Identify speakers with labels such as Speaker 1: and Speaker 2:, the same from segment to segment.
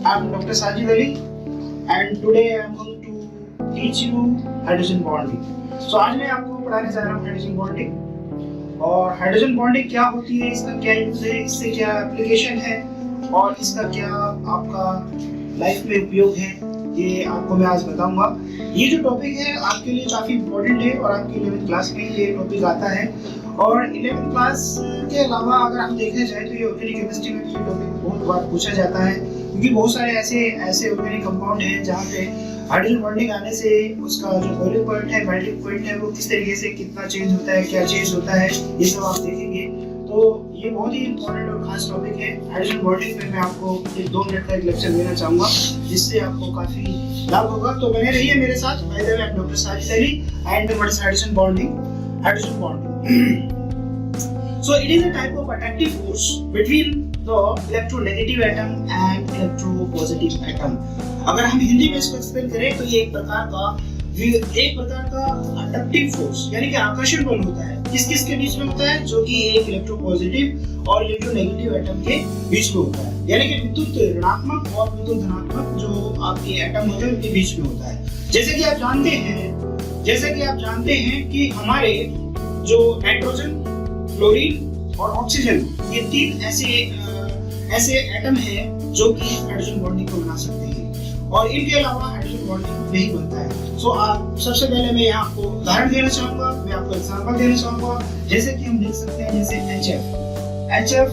Speaker 1: I'm Dr. Sajid and today I'm going to teach you hydrogen bonding. So आज मैं आपको पढ़ाने जा रहा हूँ हाइड्रोजन बॉन्डिंग। और हाइड्रोजन बॉन्डिंग क्या होती है, इसका क्या यूज है, इससे क्या एप्लीकेशन है और इसका क्या आपका लाइफ में उपयोग है, ये आपको मैं आज बताऊंगा। ये जो टॉपिक है आपके लिए काफी इम्पोर्टेंट है और आपकी 11th क्लास में ये टॉपिक आता है। और 11th क्लास के अलावा अगर हम देखने जाए तो ये ऑर्गेनिक केमिस्ट्री में ये टॉपिक बहुत बार पूछा जाता है, क्योंकि बहुत सारे ऐसे ऑर्गेनिक कंपाउंड हैं जहाँ पे हाइड्रोजन बॉन्डिंग आने से उसका जो बॉइलिंग पॉइंट है, मेल्टिंग पॉइंट है, वो किस तरीके से कितना चेंज होता है, क्या चेंज होता है, ये सब आप देखेंगे। तो ये बहुत ही इम्पोर्टेंट और खास टॉपिक है। हाइड्रोजन बॉन्डिंग में मैं आपको एक 2 मिनट का एक लेक्चर देना चाहूंगा, जिससे आपको काफी लाभ होगा। तो बने रहिए मेरे साथ। By the way, I am doctor Sajid and what is hydrogen bonding? Hydrogen bonding, so it is a type of attractive force between the electronegative atom and electropositive atom. अगर हम हिंदी में इसको एक्सप्लेन करें तो ये एक प्रकार का अट्रैक्टिव फोर्स यानी कि आकर्षण बल होता है। किस के बीच में होता है? जो कि एक इलेक्ट्रोपॉजिटिव और इलेक्ट्रोनेगेटिव एटम के बीच में होता है, यानी कि विद्युत ऋणात्मक और विद्युत धनात्मक जो आपके एटम होते हैं उनके बीच में होता है। जैसे कि आप जानते हैं कि हमारे जो नाइट्रोजन, फ्लोरीन और ऑक्सीजन, ये 3 ऐसे एटम हैं जो कि हाइड्रोजन बॉन्डिंग को बना सकते हैं, और इनके अलावा हाइड्रोजन बॉन्डिंग नहीं बनता है। सो आप सबसे पहले मैं यहाँ आपको उदाहरण देना चाहूंगा, मैं आपको एग्जांपल देना चाहूंगा। जैसे कि हम देख सकते हैं, जैसे HF,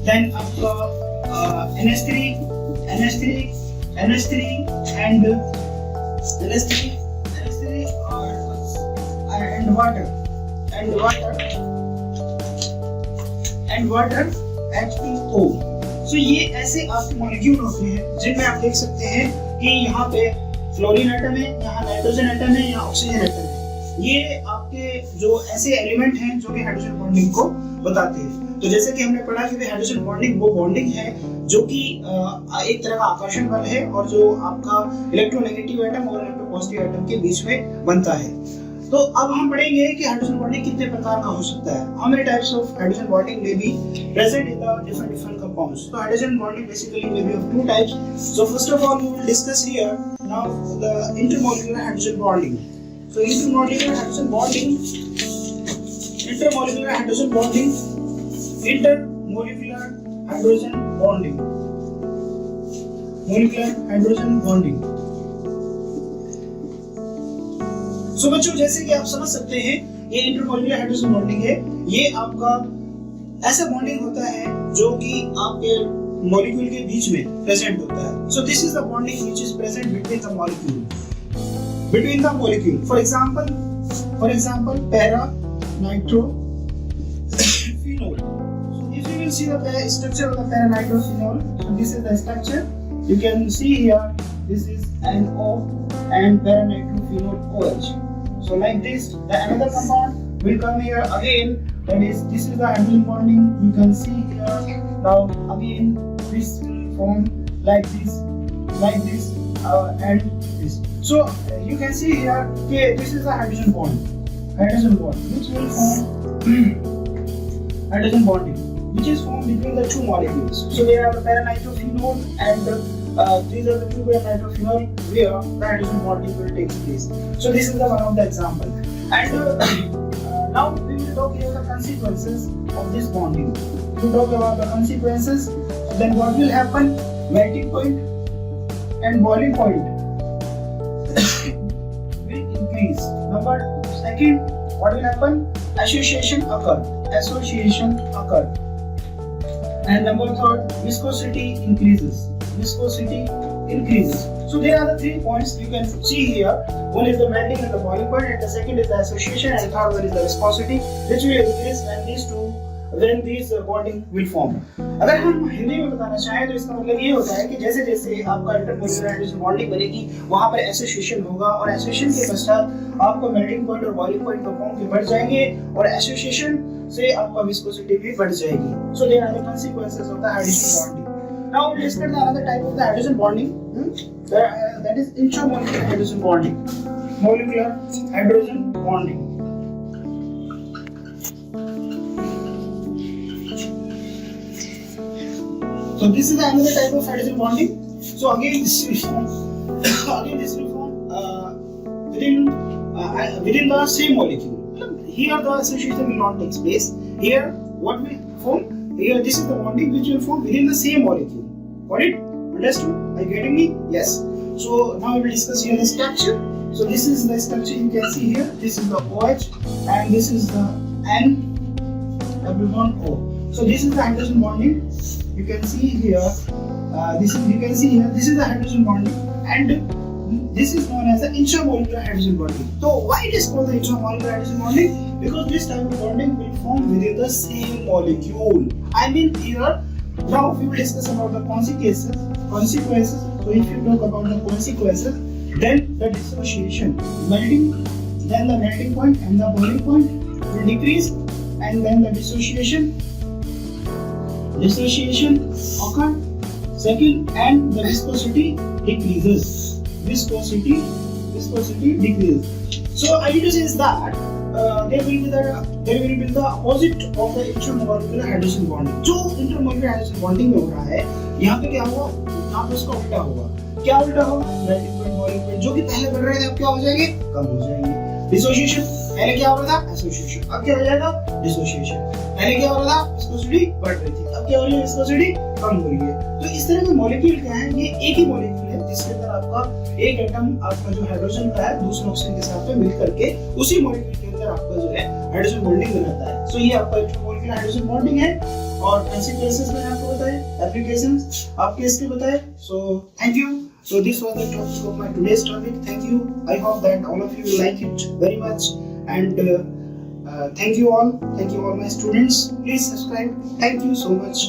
Speaker 1: देन आपका NH3 and water H2O। सो ये ऐसे आपके मॉलिक्यूल होते हैं जिनमें आप देख सकते हैं कि यहाँ पे फ्लोरीन एटम है, यहाँ नाइट्रोजन एटम है, यहाँ ऑक्सीजन एटम है। ये आपके जो ऐसे एलिमेंट हैं जो कि हाइड्रोजन बॉन्डिंग को बताते हैं। तो जैसे कि हमने पढ़ा कि हाइड्रोजन बॉन्डिंग वो बॉन्डिंग है जो कि एक तरह का आकर्षण बल है और जो आपका इलेक्ट्रोनेगेटिव एटम और इलेक्ट्रोपॉजिटिव एटम के बीच में बनता है। तो अब हम पढ़ेंगे कि हाइड्रोजन बॉन्डिंग कितने प्रकार का हो सकता है। How many types of hydrogen bonding may be present in the different compounds? So hydrogen bonding basically may be of 2 types. So first of all, we will discuss here now the intermolecular hydrogen bonding. So intermolecular hydrogen bonding, intermolecular hydrogen bonding. So बच्चों, जैसे कि आप समझ सकते हैं, ये intermolecular hydrogen bonding है। ये आपका ऐसा बॉन्डिंग होता है जो कि आपके मॉलिक्यूल के बीच में प्रेजेंट होता है। So this is the bonding which is present between the molecule. For example para nitrophenol. So if you will see the structure of the para nitrofinol, so this is the structure. You can see here, this is NO and para nitrofinol OH. So like this, the another compound will come here again. That is, this is the hydrogen bonding. You can see here. Now again, this will form like this, and this. So you can see here, okay, this is the hydrogen bond, which will form hydrogen bonding, which is formed between the 2 molecules. So we have the para nitrophenol and these are the 2 para nitrophenol where the hydrogen bonding will take place. So this is the one of the example. And now we will talk about the consequences of this bonding. To talk about the consequences, then what will happen? Melting point and boiling point will increase. Number second, what will happen? Association occur. And number third, viscosity increases. So there are the 3 points you can see here. One is the melting and the boiling point, and the second is the association, and the third one is the viscosity, which will increase when these bonding will form. अगर हम हिंदी में बताना चाहें तो इसका मतलब ये होता है कि जैसे जैसे आपका इंटरमॉलिक्यूलर हाइड्रोजन बॉन्डिंग बनेगी, वहाँ पर एसोसिएशन होगा, और एसोसिएशन के पश्चात आपका मेल्टिंग पॉइंट और बॉइलिंग पॉइंट कंपाउंड भी बढ़ जाएंगे, और एसोसिएशन से आपका विस्कोसिटी भी बढ़ जाएगी. So there are the consequences of the hydrogen bonding. Now we'll discuss the another type of the hydrogen bonding, that is intramolecular hydrogen bonding. Molecular hydrogen bonding. So this is another type of hydrogen bonding. So again, this will form within the same molecule. Here the association will not take place. Here what will form? Here this is the bonding which will form within the same molecule. Got it? Understood? Are you getting me? Yes. So now we will discuss here the structure. So this is the structure you can see here. This is the OH and this is the N double bond O. So this is the hydrogen bonding. You can see here. This is the hydrogen bonding, and this is known as the intramolecular hydrogen bonding. So why it is called the intramolecular hydrogen bonding? Because this type of bonding will form within the same molecule. I mean here. Now we will discuss about the consequences. So if you talk about the consequences, then the dissociation, then the melting point and the boiling point will decrease, and then the dissociation occur. Second, and the viscosity decreases. Viscosity decreases. So I need to say is that there will be the opposite of the intermolecular hydrogen bonding. जो intermolecular hydrogen bonding में हो रहा है, यहाँ पे क्या होगा? यहाँ पे उसका उल्टा होगा. क्या उल्टा होगा? melting point, boiling point, जो कि पहले बढ़ रहे थे अब क्या हो जाएंगे? कम हो जाएंगे. Dissociation पहले क्या हो रहा था? Association. अब क्या हो जाएगा? Dissociation. पहले क्या हो रहा था? Viscosity बढ़ रही थी. अब क्या हो रही है? Viscosity कम हो रही है. तो इस तरह के मॉलिक्यूल क्या है? ये एक ही मॉलिक्यूल है जिसके अंदर आपका एक एटम आपका जो हाइड्रोजन का है दूसरे ऑक्सीजन के साथ में मिल करके उसी मॉलिक्यूल के अंदर आपका जो है हाइड्रोजन बॉन्डिंग बनाता है. सो ये आपका इंटरमॉलिक्यूलर हाइड्रोजन बॉन्डिंग है. और कॉन्सिक्वेंसेस मैंने आपको बताए, एप्लीकेशंस आपके इसके बताए. So thank you. So this was the topic of my today's topic. Thank you. I hope that all of you will like it very much. And thank you all. Thank you all my students. Please subscribe. Thank you so much.